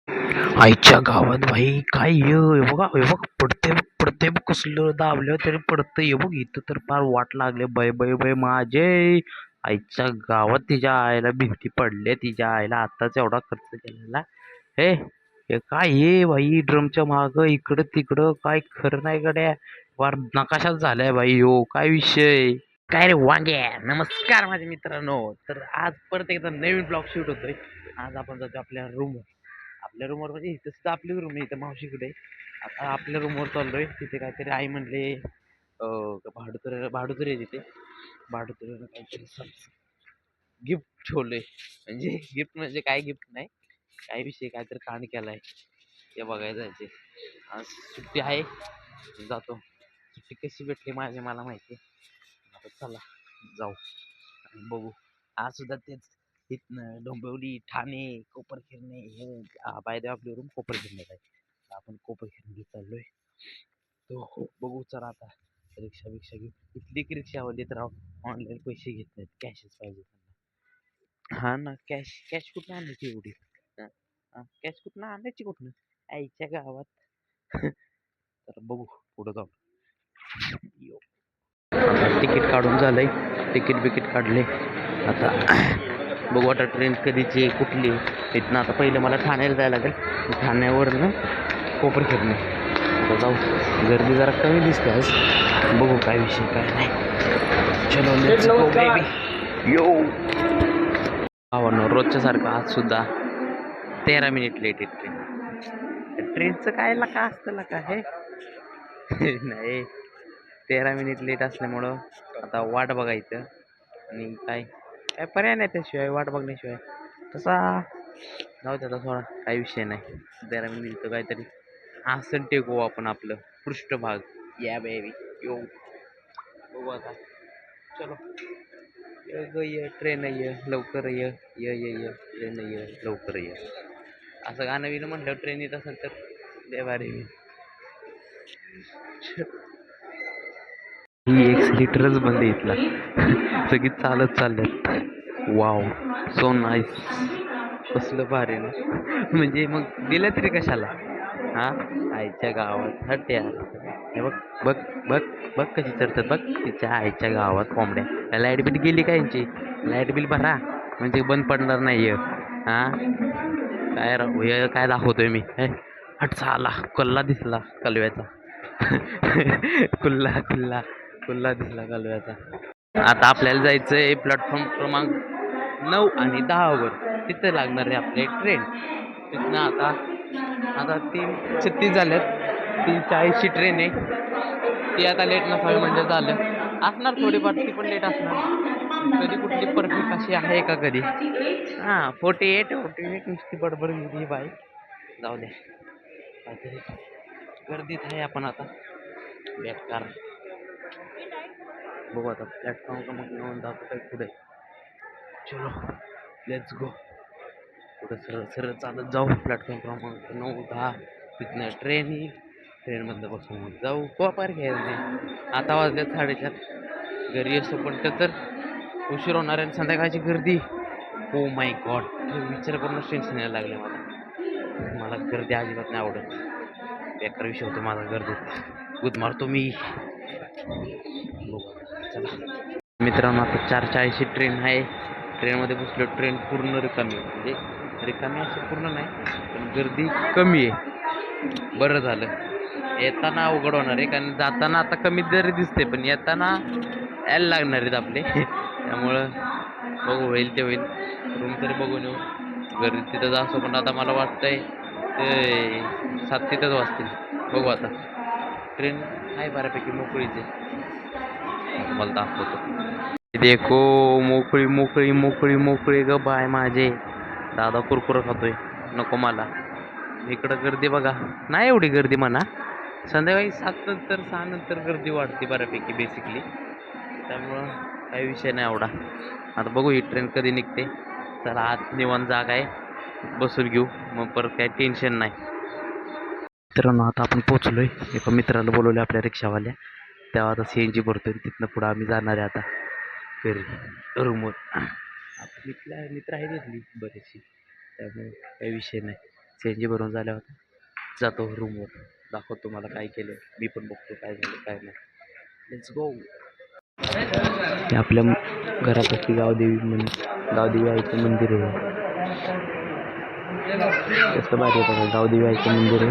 आईच्या गावात भाई काय हे बघ पडते पडते बघ कसलं दाबलं तरी पडतं हे बघ इथं तर फार वाट लागले बै बै बै माझे आईच्या गावात तिच्या आईला भिंती पडले तिच्या आईला आताच एवढा खर्च केलेला हे हे काय हे भाई ड्रमच्या माग इकडं तिकडं काय खरं नाही गड्या फार नकाशाच झालाय भाई हो काय विषय काय रे वांग्या नमस्कार माझे मित्रांनो तर आज परत एकदा नवीन ब्लॉग शूट होतोय आज आपण जातो आपल्या रूमवर म्हणजे इथं सुद्धा आपली रूम आहे इथं मावशीकडे आता आपल्या रूमवर चाललोय तिथे काहीतरी आई म्हणले भाडुत्र आहे तिथे भाडुत्र काहीतरी गिफ्ट ठेवलंय म्हणजे गिफ्ट म्हणजे काय गिफ्ट नाही काय विषय काहीतरी कांड केलाय ते बघायला जायचे आज सुट्टी आहे जातो सुट्टी कशी भेटली माझी मला माहिती आता चला जाऊ आणि बघू आज सुद्धा तेच इथनं डोंबिवली ठाणे कोपरखिरणे हे बाय द आपली रूम कोपरखिरण्यात आहे आपण कोपरखिरणे चाललोय तो हो बघू चला आता रिक्षा बिक्षा घेऊ इथली की रिक्षावाली तर ऑनलाईन पैसे घेत नाहीत कॅशच पाहिजे त्यांना हा ना कॅश कॅश कुठं आणायची एवढी कॅश कुठनं आणायची कुठनं आईच्या गावात तर बघू पुढं जाऊ आता तिकीट काढून झालंय तिकीट बिकीट काढले आता बघू आता ट्रेन कधीची कुठली इथनं आता पहिलं मला ठाण्याला जायला लागेल ठाण्यावरनं कोपरखिरणे आता जाऊ गर्दी जरा कमी दिसते आज बघू काय विषय काय नाही चलो लेट्स गो बेबी यो रोजच्या सारखं आज सुद्धा 13 मिनिट लेट आहे ट्रेनचं काय लका असतं लका हे नाही 13 मिनिट लेट असल्यामुळं आता वाट बघायचं आणि काय काय पर्याय नाही त्याशिवाय वाट बघण्याशिवाय तसा जाऊ त्याचा थोडा काही विषय नाही 13 मिनिट काहीतरी आसन टेकू आपण आपलं पृष्ठभाग या बेबी यो बघू आता चलो ये ट्रेन ये लवकर ये ट्रेन ये लवकर ये असं गाणं बिणं म्हटलं ट्रेन येत असेल तर लय भारी ही एक्सिलेटरच बंद आहे इथला सगळी चालत चालल्यात वाव सो नाईस कसलं भारी ना म्हणजे मग दिलं तरी कशाला हा आईच्या गावात हट यार हे बघ बघ बघ बघ कशी चढतात बघ तिच्या आईच्या गावात कोंबड्या लाईट बिल गेली का यांची लाईट बिल भरा म्हणजे बंद पडणार नाही हा काय राहू हे काय दाखवतोय मी हट चाला कल्ला दिसला कलव्याचा कुल्ला कुल्ला कुल्ला दिसला कालव्याचा आता आपल्याला जायचंय प्लॅटफॉर्म क्रमांक 9 आणि 10 वर तिथं लागणार आहे आपली ट्रेन तिथनं आता आता 3:36 झाल्यात 3:40ची ट्रेन आहे ती आता लेट नसावी म्हणजे झालं असणार थोडीफार ती पण लेट असणार कधी कुठली परफेक्ट अशी आहे का कधी 48 नुसती बडबड गेली बाई जाऊ दे काहीतरी गर्दीत आहे आपण आता बेकार बघू आता प्लॅटफॉर्म क्रमांक 9 जातो काय पुढे चलो लेट्स गो पुढे सरळ सरळ चालत जाऊ प्लॅटफॉर्म क्रमांक 9-10 तिथनं ट्रेन येईल ट्रेनमधलं बसून जाऊ कोपर घ्यायला आता वाजल्यात 4:30 घरी असतो पण तर उशीर होणार आहे संध्याकाळची गर्दी ओ माय गॉड विचार करूनच टेन्शन यायला लागले मला गर्दी अजिबात नाही आवडत बेकार विषय होतो माझा गर्दीत गुद मारतो मी चला मित्रांनो आता 4:40ची ट्रेन आहे ट्रेनमध्ये बसलो ट्रेन पूर्ण रिकामी म्हणजे रिकामी अशी पूर्ण नाही पण गर्दी कमी आहे बरं झालं येताना अवघड होणार आहे कारण जाताना आता कमी जरी दिसते पण येताना यायला लागणार आहेत आपले त्यामुळं बघू होईल ते होईल रूम तरी बघून येऊ गर्दी तिथं जासो पण आता मला वाटतंय ते 7 तिथंच वाजतील बघू आता ट्रेन आहे बऱ्यापैकी मोकळीच आहे तुम्हाला दाखवतो देखो मोकळी मोकळी मोकळी मोकळी ग बाय माझे दादा कुरकुर खातोय नको मला इकडं गर्दी बघा नाही एवढी गर्दी म्हणा संध्याकाळी 7 नंतर 6 नंतर गर्दी वाढते बऱ्यापैकी बेसिकली त्यामुळं काही विषय नाही एवढा आता बघू ही ट्रेन कधी निघते चला आत निवांत जागा आहे बसून घेऊ मग परत काही टेन्शन नाही मित्रांनो आता आपण पोचलोय एका मित्राला बोलवलं आपल्या रिक्षावाल्या तेव्हा आता CNG भरतोय तिथनं पुढं आम्ही जाणार आहे आता घरी रूमवर आता मित्र आहे तिथली बरीचशी त्यामुळे काही विषय नाही CNG भरून झाल्यावर जातो रूमवर, दाखवतो तुम्हाला काय केलं, मी पण बघतो काय झालं काय नाही. Let's go. हे आपल्या घरापाशी गावदेवी आईचं मंदिर आहे. कसं भारी आहे बघा, गावदेवी आईचं मंदिर आहे.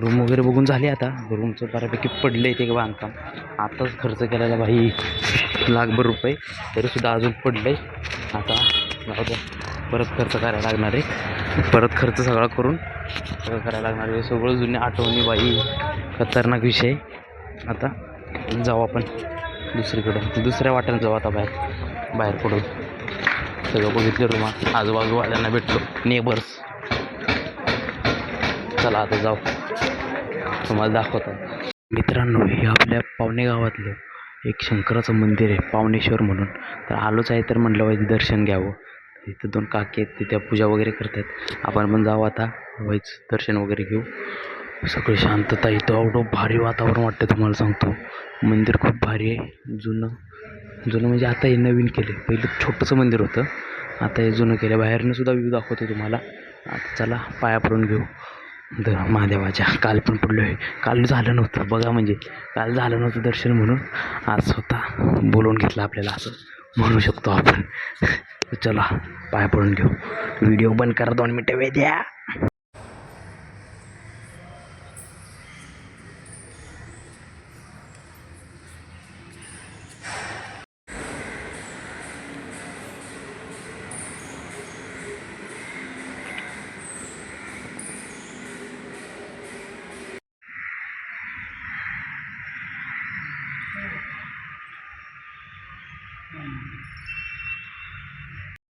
रूम वगैरे बघून झाली. आता रूमचं बऱ्यापैकी पडलं ते बांधकाम. आताच खर्च केलेला भाई लाखभर रुपये, तरीसुद्धा अजून पडलं आहे. आता जाऊ द्या, परत खर्च करायला लागणार आहे. परत खर्च सगळा करून सगळं करायला लागणार आहे. सगळं जुने आठवणी बाई, खतरनाक विषय. आता जाऊ आपण दुसरीकडं, दुसऱ्या वाट्यानं जाऊ आता बाहेर पडून. सगळं बघितलं रूम, आजूबाजूवाल्यांना भेटलो, नेबर्स. चला आता जाऊ, तुम्हाला दाखवतो. मित्रांनो, हे आपल्या पावणे गावातलं एक शंकराचं मंदिर आहे, पावणेश्वर म्हणून. तर आलोच आहे तर म्हटलं पाहिजे दर्शन घ्यावं. इथं 2 काकी आहेत, तिथे पूजा वगैरे करतात. आपण पण जाऊ आता, व्हायचं दर्शन वगैरे घेऊ. सगळी शांतता, इथं एवढं भारी वातावरण वाटतं तुम्हाला सांगतो. मंदिर खूप भारी आहे. जुनं म्हणजे आता हे नवीन केलं, पहिलं छोटंसं मंदिर होतं, आता हे जुनं केलं. बाहेरनं सुद्धा व्ह्यू दाखवतो तुम्हाला. आता चला पाया पडून घेऊ महादेवाच्या. काल पण पडलो आहे, काल झालं नव्हतं बघा, म्हणजे काल झालं नव्हतं दर्शन, म्हणून आज स्वतः बोलवून घेतलं आपल्याला, असं म्हणू शकतो आपण. चला पाया पडून घेऊ. व्हिडिओ बंद करा, 2 मिनटं वेळ द्या.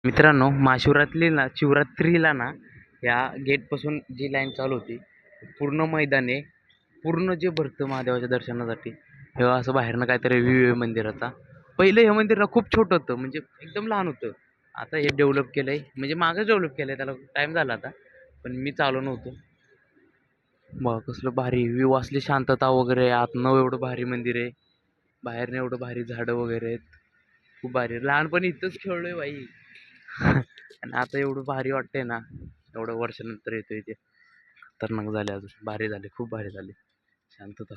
मित्रांनो, शिवरात्रीला ना या गेटपासून जी लाईन चालू होती, पूर्ण मैदान आहे, पूर्ण जे भरतं महादेवाच्या दर्शनासाठी. हे असं बाहेरनं काहीतरी व्ह्यू आहे मंदिराचा. पहिलं हे मंदिर ना खूप छोटं होतं, म्हणजे एकदम लहान होतं. आता हे डेव्हलप केलं आहे, म्हणजे मागच डेव्हलप केलं आहे, त्याला टाईम झाला आता, पण मी चालू नव्हतो. मग कसलं भारी व्ह्यू, असली शांतता वगैरे. आतनं एवढं भारी मंदिर आहे, बाहेरनं एवढं भारी झाडं वगैरे आहेत, खूप भारी. लहानपणी इथंच खेळलोय बाई. आणि आता एवढं भारी वाटतंय ना, एवढं वर्षानंतर येतोय ते. खतरनाक झाले, अजून भारी झाले, खूप भारी झाले. शांतता,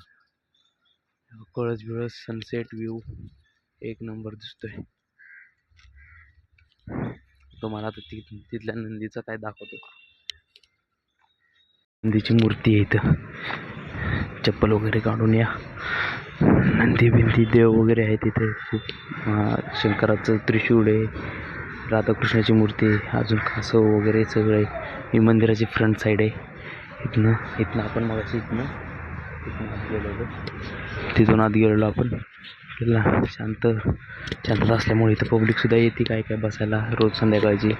कळस बिळस, सनसेट व्ह्यू एक नंबर दिसतोय. तुम्हाला आता तिथल्या नंदीचं काय दाखवतो. नंदीची मूर्ती आहे इथं, चप्पल वगैरे काढून या. नंदी बिंदी देव वगैरे आहे तिथे खूप. शंकराचं त्रिशूळ आहे, राधाकृष्णाची मूर्ती आहे, अजून कासव वगैरे सगळं आहे. ही मंदिराची फ्रंट साईड आहे. इथनं आपण मगाशी इथनं आत गेलेलो, तिथून आत गेलेलो आपण. शांतता असल्यामुळे इथं पब्लिकसुद्धा येते काय काय बसायला रोज संध्याकाळची.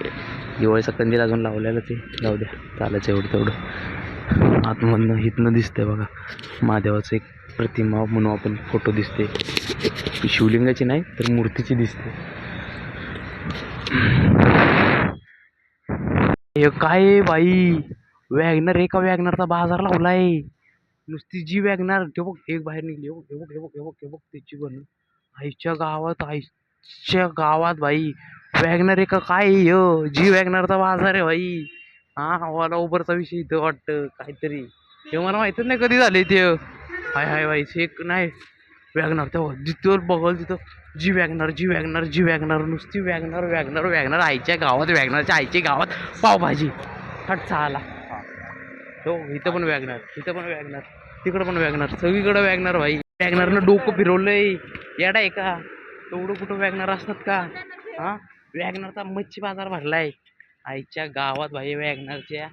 दिवाळीचा कंदील अजून लावलेलाच आहे, जाऊ द्या, चालायचं एवढं तेवढं. आतमधनं इथनं दिसतंय बघा महादेवाचं एक प्रतिमा म्हणून आपण फोटो दिसते, शिवलिंगाची नाही तर मूर्तीची दिसते. हे काय बाई, वॅगनर, एका वॅगनरचा बाजार लावलाय. नुसती जी वॅगनर, ते बघ एक बाहेर निघली, हे बघ त्याची बनून. आईच्या गावात बाई वॅगनर एका काय जी वॅगनरचा बाजार आहे भाई. हा, ओला उबरचा विषय इथं वाटतं काहीतरी, हे मला माहितच नाही कधी झाले ते. हाय बाई, एक नाही वॅगनर, तेव्हा जिथं बघल तिथं जी वॅगनर नुसती वॅगनर. आईच्या गावात वॅगनरच्या आईच्या गावात पावभाजी हट चाला. हो, इथं पण वॅगनर, तिकडं पण वॅगनर, सगळीकडे वॅगनर भाई. वॅगनरनं डोकं फिरवलंय, येडा आहे का? एवढं कुठं वॅगनर असतात का? हा, वॅगनरचा मच्छी बाजार भरलाय आईच्या गावात भाई. वॅगनरच्या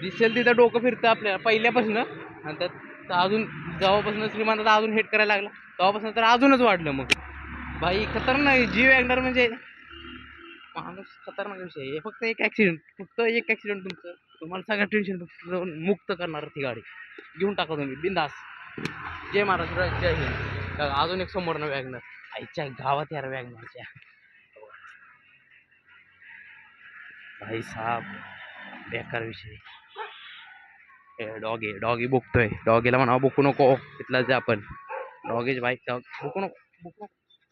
दिसेल तिथं डोकं फिरतं आपल्याला पहिल्यापासून, आणि त्यात अजून जेव्हापासून श्रीमंत अजून हेट करायला लागला तेव्हापासून तर अजूनच वाढलं. मग भाई खतरनाक जी वॅगनर म्हणजे माणूस, खतरनाक विषय आहे. फक्त एक ॲक्सिडेंट तुम्हाला सगळ्या टेन्शन मुक्त करणार ती गाडी. घेऊन टाका तुम्ही बिंदास. जय महाराष्ट्र, जय हिंद. अजून एक समोरनं वॅगनर, आईच्या गावात यार वॅगनरच्या भाई साहेब, बेकार विषय. डॉगी बुकतोय, डॉगीला म्हणा बुकू नको, तिथला जे आपण डॉगीच बाईक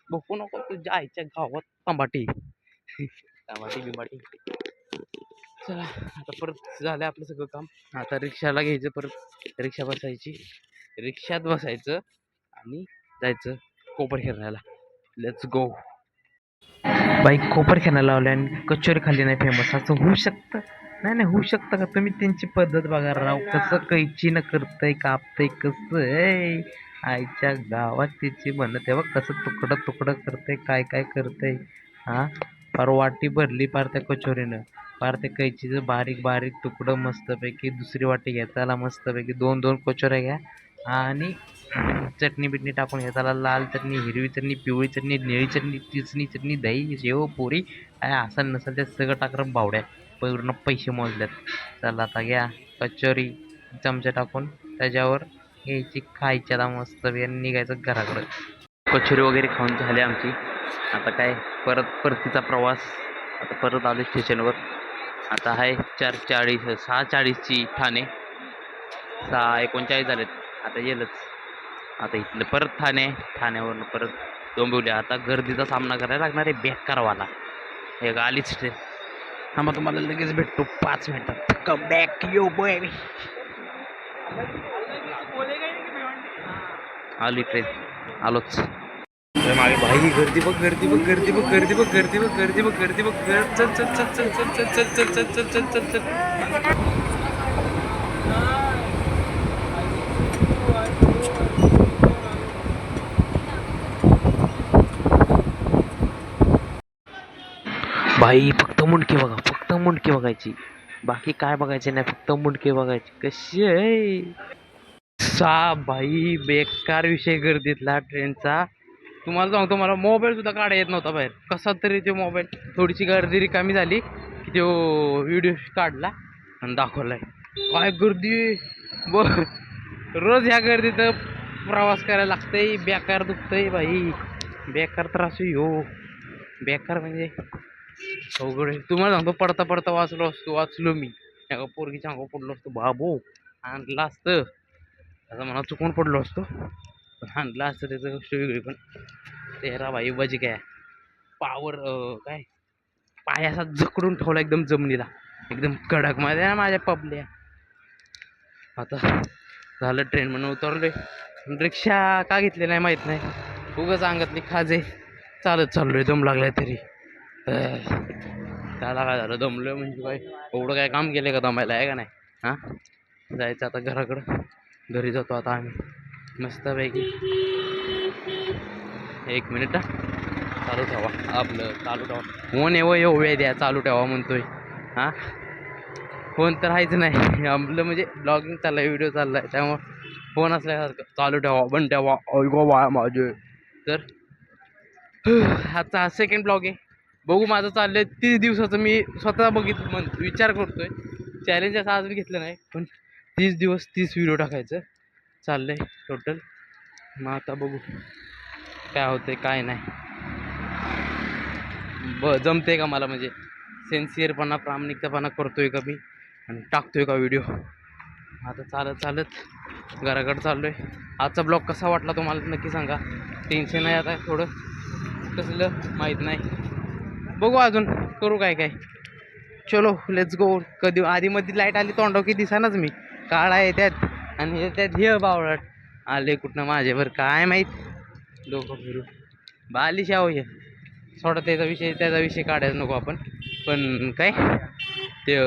बुकू नको तुझ्या आईच्या गावात. तांबाटी बिंबाटी चला आता परत झालं आपलं सगळं काम. आता रिक्षाला घ्यायचं, परत रिक्षा बसायची, रिक्षात बसायचं आणि जायचं कोपर खेळण्याला. Let's go. बाईक कोपर खेळायला लावले आणि कचोरी खाल्ली नाही फेमस, असं होऊ शकतं? नाही नाही, होऊ शकतं का? तुम्ही त्यांची पद्धत बघा राव, कसं कैची न करतंय, कापतंय कसं आहे. आईच्या गावात त्याची म्हणत तेव्हा कसं तुकडं तुकडं करतंय, काय काय करतंय. हा, फार वाटी भरली पार त्या कचोरीनं. पार त्या कैचीचं बारीक बारीक तुकडं मस्तपैकी. दुसरी वाटी घ्या त्याला, मस्तपैकी दोन दोन कचोऱ्या घ्या आणि चटणी बिटणी टाकून घ्या त्याला. लाल चटणी, हिरवी चटणी, पिवळी चटणी, निळी चटणी, चिचणी चटणी, दही, शेव, पोरी, काय असेल नसेल ते सगळं टाकून बावड्या पूर्ण पैसे मोजल्यात. चला आता घ्या कचोरी, चमचा टाकून त्याच्यावर घ्यायची, खायची आता मस्त आणि निघायचं घराकडं. कचोरी वगैरे खाऊन झाली आमची. आता काय परतीचा प्रवास. आता परत आलो स्टेशनवर. आता आहे 4:40, 6:40ची ठाणे, 6:39 झालेत. आता येईलच. आता इथलं परत ठाण्यावरून परत डोंबिवली. आता गर्दीचा सामना करायला लागणार आहे बेकारवाला. एक आलीच ट्रेन. थांबा तुम्हाला लगेच भेटतो 5 मिनिटात. Come back you boy. आली ट्रेन, आलोच. मागे भाई गर्दी बघ, गर्दी बघ, गर्दी बघ, गर्दी बघ, गर्दी बघ, गर्दी बघ, गर्दी बघ. चल चल चल चल चल चल चल चल चल चल चल चल चल. भाई फक्त मुंडकी बघा, फक्त मुंडकी बघायची, बाकी काय बघायचे नाही, फक्त मुंडकी बघायची. कशी आहे भाई, बेकार विषय गर्दीतला ट्रेनचा. तुम्हाला सांगतो, मला मोबाईल सुद्धा काढा येत नव्हता बाहेर. कसा तरी तो मोबाईल, थोडीशी गर्दी रिकामी झाली की तो व्हिडिओ काढला आणि दाखवलाय. काय गर्दी बघ, रोज ह्या गर्दीत प्रवास करायला लागतंय. बेकार दुखतंय भाई, बेकार त्रास हो, बेकार म्हणजे अवघड आहे. तुम्हाला सांगतो, पडता पडता वाचलो मी. एका पोरगीच्या अंगावर पडलो असतो बाबू, आणलं असतं त्याचा मला चुकून पडलो असतो, पण आणलं असतं त्याचं गोष्ट वेगळी. पण तेरा भाई बजी काय पावर, काय पाय असा जकडून ठेवला एकदम जमिनीला, एकदम कडक मध्ये माझ्या पबल्या. आता झालं ट्रेन म्हणून उतरलोय. रिक्षा का घेतली नाही माहीत नाही, उगाच अंगातली खाजे. चालत चाललोय, दम लागलाय तरी. त्याला काय झालं, दमलोय म्हणजे काय एवढं काय काम केलं का दमायला, आहे का नाही? हां, जायचं आता घराकडं. घरी जातो आता आम्ही मस्तपैकी. 1 मिनिट चालू ठेवा, आपलं चालू ठेवा. फोन येऊ वेळ द्या, चालू ठेवा म्हणतोय. हां, फोन तर राहायचं नाही आपलं, म्हणजे ब्लॉगिंग चाललाय, व्हिडिओ चाललाय, त्यामुळं फोन असल्यासारखं चालू ठेवा, बंद ठेवा. ऐको बा माझे. तर आजचा सेकंड ब्लॉग आहे. बघू, माझं चाललंय 30 दिवसाचं. मी स्वतः बघितलं, विचार करतोय. चॅलेंज असं अजून घेतलं नाही, पण 30 दिवस 30 व्हिडिओ टाकायचं चाललंय टोटल. मग आता बघू काय होतंय काय नाही. जमते का मला, म्हणजे सेन्सिअरपणा, प्रामाणिकतापणा करतोय का मी आणि टाकतोय का व्हिडिओ. आता चालत चालत घराकडं चाललोय. आजचा ब्लॉग कसा वाटला तुम्हाला नक्की सांगा. टेन्शन आहे आता थोडं, कसलं माहीत नाही, बघू अजून करू काय काय. चलो लेट्स गो. कधी आधीमध्ये लाईट आली तोंडाव की दिसानाच मी, काळा आहे त्यात, आणि त्यात हे बावळाट आले कुठनं माझ्यावर काय माहीत. डोकं फिरू बालिश आहो हे. सोडा त्याचा विषय काढायला नको आपण. पण काय ते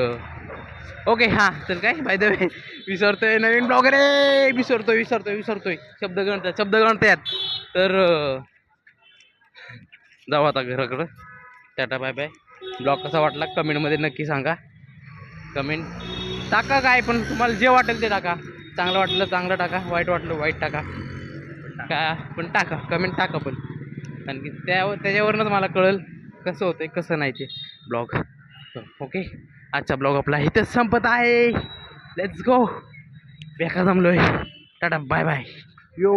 ओके, हां चल, काय बाय द वे विसरतोय नवीन ब्लॉग रे, विसरतोय शब्द गणतात. तर जाऊ आता घराकडं. Tata bye bye. ब्लॉग कसा वाटला कमेंटमध्ये नक्की सांगा. कमेंट टाका, काय पण तुम्हाला जे वाटेल ते टाका. चांगलं वाटलं चांगलं टाका, वाईट वाटलं वाईट टाका, काय पण टाका, कमेंट टाका. पण कारण की त्याच्यावरूनच मला कळेल कसं होतंय कसं नाही ते ब्लॉग. ओके, आजचा ब्लॉग आपला इथंच संपत आहे. Let's go. बेकार जमलोय. Tata bye bye. यो.